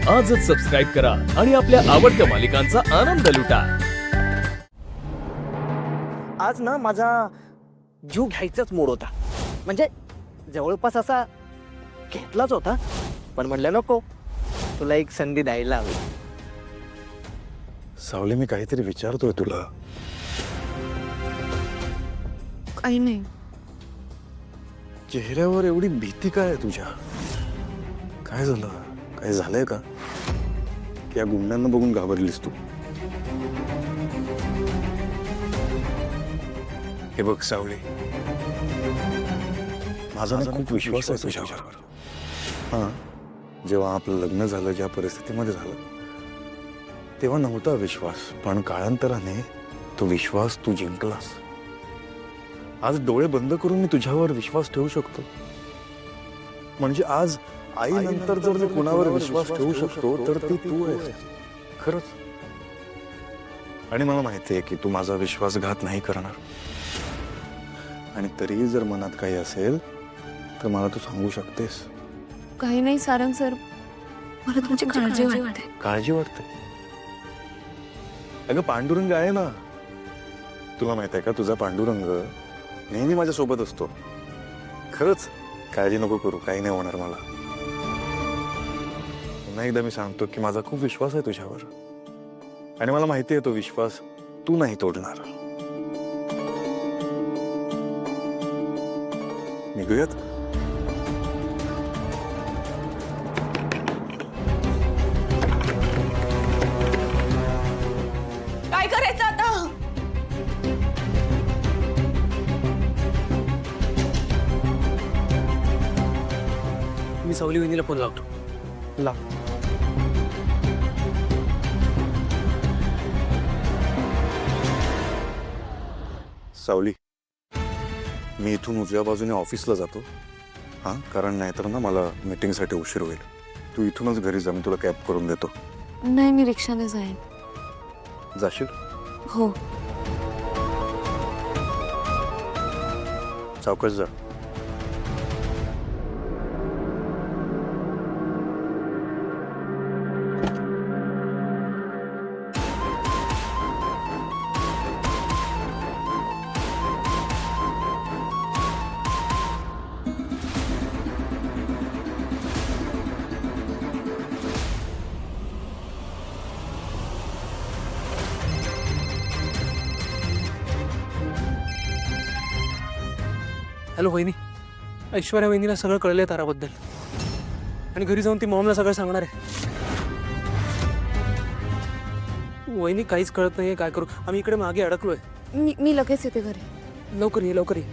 आजच सबस्क्राईब करा आणि आपल्या आवडत्या मालिकांचा आनंद लुटा। आज ना माझा जीव घ्यायचाच मूड होता, म्हणजे जवळपास असा घेतलाच होता, पण म्हणलं नको, तुला एक संधी द्यायला हवी। सावली, मी काहीतरी विचारतोय तुला। काही नाही। चेहऱ्यावर एवढी भीती काय आहे तुझ्या? काय झालं? काय झालंय का? की या गुंडांना बघून घाबरलीस तू? हे बघ सावली, माझा ना खूप विश्वास आहे तुझ्यावर। हां, जेव्हा आपलं लग्न झालं, ज्या परिस्थितीमध्ये झालं, तेव्हा नव्हता विश्वास, पण काळांतराने तो विश्वास तू जिंकलास। आज डोळे बंद करून मी तुझ्यावर विश्वास ठेवू शकतो। म्हणजे आज आई नंतर जर मी कुणावर विश्वास ठेवू शकतो तर ती तू आहेस, खरंच। आणि मला माहिती आहे की तू माझा विश्वासघात नाही करणार, आणि तरीही जर मनात काही असेल तर मला तू सांगू शकतेस। काही नाही सारंग सर, मला तुमची काळजी वाटते। काळजी वाटते? अगं, पांडुरंग आहे ना, तुला माहित आहे का? तुझा पांडुरंग नेहमी माझ्या सोबत असतो। खरंच काळजी नको करू, काही नाही होणार मला। पुन्हा एकदा मी सांगतो की माझा खूप विश्वास आहे तुझ्यावर, आणि मला माहिती आहे तो विश्वास तू नाही तोडणार। निघूयात? काय करायचं आता? मी सावली वहिनीला फोन लावतो। लाव। सावली, मी इथून उजव्या बाजूने ऑफिसला जातो, हां, कारण नाहीतर ना मला मीटिंगसाठी उशीर होईल। तू इथूनच घरी जा, मी तुला कॅब करून देतो। नाही, मी रिक्षाने जाईन। जाशील? हो। सावकाश जा। हॅलो वहिनी, ऐश्वर्या वहिनीला सगळं कळलंय ताराबद्दल, आणि घरी जाऊन ती मॉमला सगळं सांगणार आहे। वहिनी, काहीच कळत नाहीये, काय करू? आम्ही इकडे मागे अडकलोय। मी लगेच येते घरी। लवकर ये, लवकर ये।